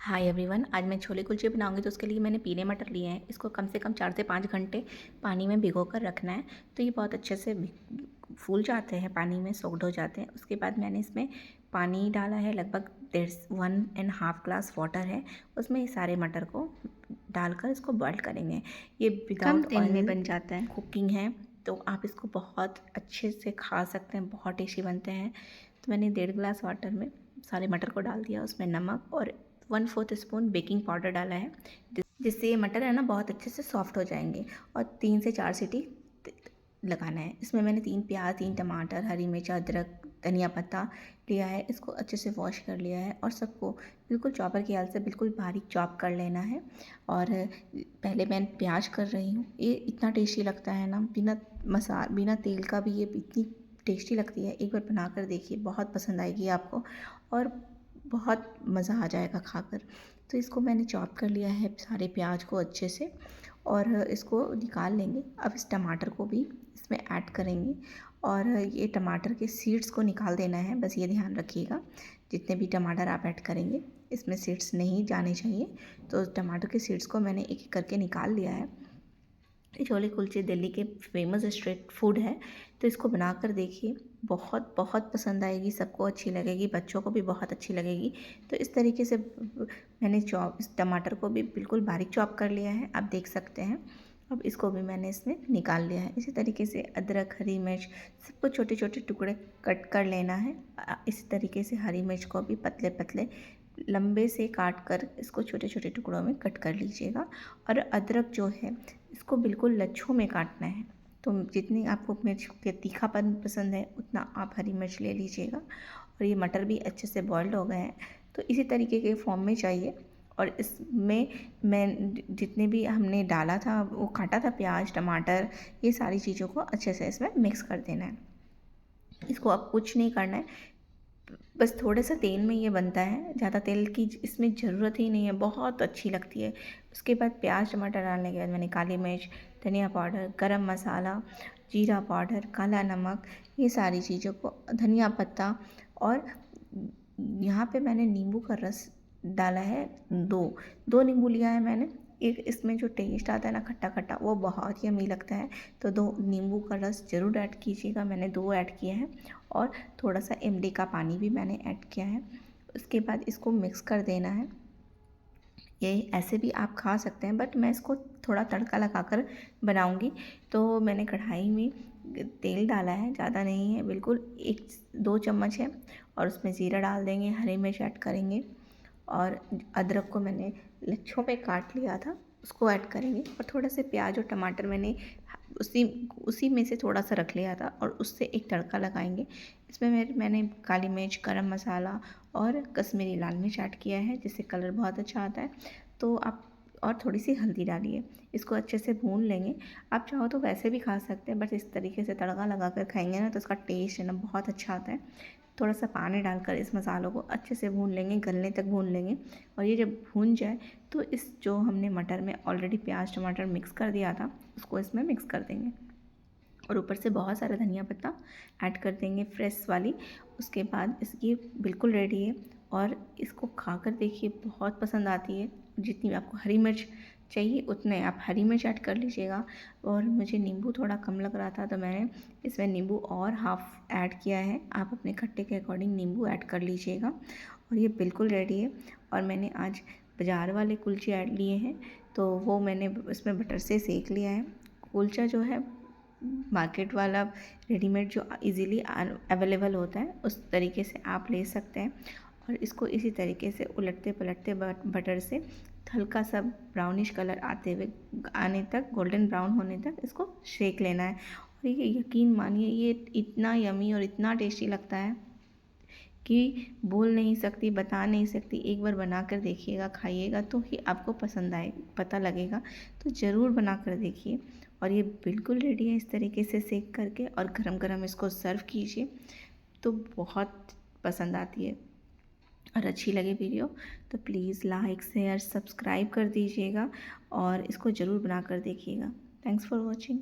Hi everyone, आज मैं छोले कुलचे बनाऊंगी। तो उसके लिए मैंने पीले मटर लिए हैं। इसको कम से कम 4 से 5 घंटे पानी में भिगो कर रखना है। तो ये बहुत अच्छे से फूल जाते हैं, पानी में सोक्ड हो जाते हैं। उसके बाद मैंने इसमें पानी डाला है, लगभग 1.5 ग्लास वाटर है। उसमें ये सारे मटर को डालकर इसको बॉईल करेंगे। ये कम विदाउट तेल में ऑयल बन जाता है। कुकिंग है, तो आप इसको बहुत अच्छे से खा सकते हैं, बहुत टेस्टी बनते हैं। तो मैंने 1.5 ग्लास वाटर में सारे मटर को डाल दिया। उसमें नमक और 1/4 स्पून बेकिंग पाउडर डाला है, जिससे ये मटर है ना बहुत अच्छे से सॉफ्ट हो जाएंगे। और 3 से 4 सीटी लगाना है। इसमें मैंने 3 प्याज, 3 टमाटर, हरी मिर्च, अदरक, धनिया पत्ता लिया है। इसको अच्छे से वॉश कर लिया है और सबको बिल्कुल चॉपर की हेल्प से बिल्कुल बारीक चॉप कर लेना है। और पहले मैं प्याज कर रही हूँ। ये इतना टेस्टी लगता है ना, बिना तेल का भी ये इतनी टेस्टी लगती है। एक बार बना कर देखिए, बहुत पसंद आएगी आपको और बहुत मज़ा आ जाएगा खाकर। तो इसको मैंने चॉप कर लिया है सारे प्याज को अच्छे से, और इसको निकाल लेंगे। अब इस टमाटर को भी इसमें ऐड करेंगे और ये टमाटर के सीड्स को निकाल देना है, बस ये ध्यान रखिएगा। जितने भी टमाटर आप ऐड करेंगे इसमें सीड्स नहीं जाने चाहिए। तो टमाटर के सीड्स को मैंने एक एक करके निकाल लिया है। छोले कुलचे दिल्ली के फेमस स्ट्रीट फूड है, तो इसको बनाकर देखिए, बहुत बहुत पसंद आएगी, सबको अच्छी लगेगी, बच्चों को भी बहुत अच्छी लगेगी। तो इस तरीके से मैंने इस टमाटर को भी बिल्कुल बारीक चॉप कर लिया है, आप देख सकते हैं। अब इसको भी मैंने इसमें निकाल लिया है। इसी तरीके से अदरक, हरी मिर्च सबको छोटे छोटे टुकड़े कट कर लेना है। इसी तरीके से हरी मिर्च को भी पतले पतले लंबे से काट कर इसको छोटे छोटे टुकड़ों में कट कर लीजिएगा। और अदरक जो है इसको बिल्कुल लच्छों में काटना है। तो जितनी आपको मिर्च के तीखापन पसंद है उतना आप हरी मिर्च ले लीजिएगा। और ये मटर भी अच्छे से बॉइल्ड हो गए हैं, तो इसी तरीके के फॉर्म में चाहिए। और इसमें मैं जितने भी हमने डाला था, वो काटा था प्याज, टमाटर, ये सारी चीज़ों को अच्छे से इसमें मिक्स कर देना है। इसको अब कुछ नहीं करना है, बस थोड़ा सा तेल में ये बनता है। ज़्यादा तेल की इसमें ज़रूरत ही नहीं है, बहुत अच्छी लगती है। उसके बाद प्याज टमाटर डालने के बाद मैंने काली मिर्च, धनिया पाउडर, गरम मसाला, जीरा पाउडर, काला नमक, ये सारी चीज़ों को, धनिया पत्ता, और यहाँ पे मैंने नींबू का रस डाला है। दो नींबू लिया है मैंने। एक इसमें जो टेस्ट आता है ना खट्टा खट्टा, वो बहुत यम्मी लगता है। तो 2 नींबू का रस ज़रूर ऐड कीजिएगा, मैंने 2 ऐड किए हैं। और थोड़ा सा इमली का पानी भी मैंने ऐड किया है। उसके बाद इसको मिक्स कर देना है। ये ऐसे भी आप खा सकते हैं, बट मैं इसको थोड़ा तड़का लगाकर बनाऊंगी। तो मैंने कढ़ाई में तेल डाला है, ज़्यादा नहीं है, बिल्कुल 1-2 चम्मच है। और उसमें ज़ीरा डाल देंगे, हरी मिर्च ऐड करेंगे, और अदरक को मैंने लच्छों पे काट लिया था उसको ऐड करेंगे। और थोड़ा से प्याज और टमाटर मैंने उसी उसी में से थोड़ा सा रख लिया था, और उससे एक तड़का लगाएंगे। इसमें मैंने काली मिर्च, गरम मसाला और कश्मीरी लाल मिर्च ऐड किया है, जिससे कलर बहुत अच्छा आता है। तो आप और थोड़ी सी हल्दी डालिए, इसको अच्छे से भून लेंगे। आप चाहो तो वैसे भी खा सकते हैं, बट इस तरीके से तड़का लगा कर खाएंगे ना तो उसका टेस्ट है ना बहुत अच्छा आता है। थोड़ा सा पानी डालकर इस मसालों को अच्छे से भून लेंगे, गलने तक भून लेंगे। और ये जब भून जाए तो इस जो हमने मटर में ऑलरेडी प्याज टमाटर मिक्स कर दिया था उसको इसमें मिक्स कर देंगे, और ऊपर से बहुत सारा धनिया पत्ता ऐड कर देंगे, फ्रेश वाली। उसके बाद इसकी बिल्कुल रेडी है, और इसको खाकर देखिए, बहुत पसंद आती है। जितनी भी आपको हरी मिर्च चाहिए उतने आप हरी मिर्च ऐड कर लीजिएगा। और मुझे नींबू थोड़ा कम लग रहा था, तो मैंने इसमें नींबू और हाफ़ ऐड किया है। आप अपने खट्टे के अकॉर्डिंग नींबू ऐड कर लीजिएगा। और ये बिल्कुल रेडी है। और मैंने आज बाज़ार वाले कुलचे ऐड लिए हैं, तो वो मैंने इसमें बटर से सेक लिया है। कुलचा जो है मार्केट वाला रेडीमेड जो इजीली अवेलेबल होता है, उस तरीके से आप ले सकते हैं। और इसको इसी तरीके से उलटते पलटते बटर से हल्का सा ब्राउनिश कलर आने तक, गोल्डन ब्राउन होने तक इसको सेक लेना है। और ये यकीन मानिए, ये इतना यमी और इतना टेस्टी लगता है कि बोल नहीं सकती, बता नहीं सकती। एक बार बना कर देखिएगा, खाइएगा तो ही आपको पसंद आए, पता लगेगा। तो ज़रूर बना कर देखिए। और ये बिल्कुल रेडी है, इस तरीके से सेक करके, और गरम गरम इसको सर्व कीजिए तो बहुत पसंद आती है। और अच्छी लगे वीडियो तो प्लीज़ लाइक शेयर सब्सक्राइब कर दीजिएगा, और इसको ज़रूर बना कर देखिएगा। Thanks for watching.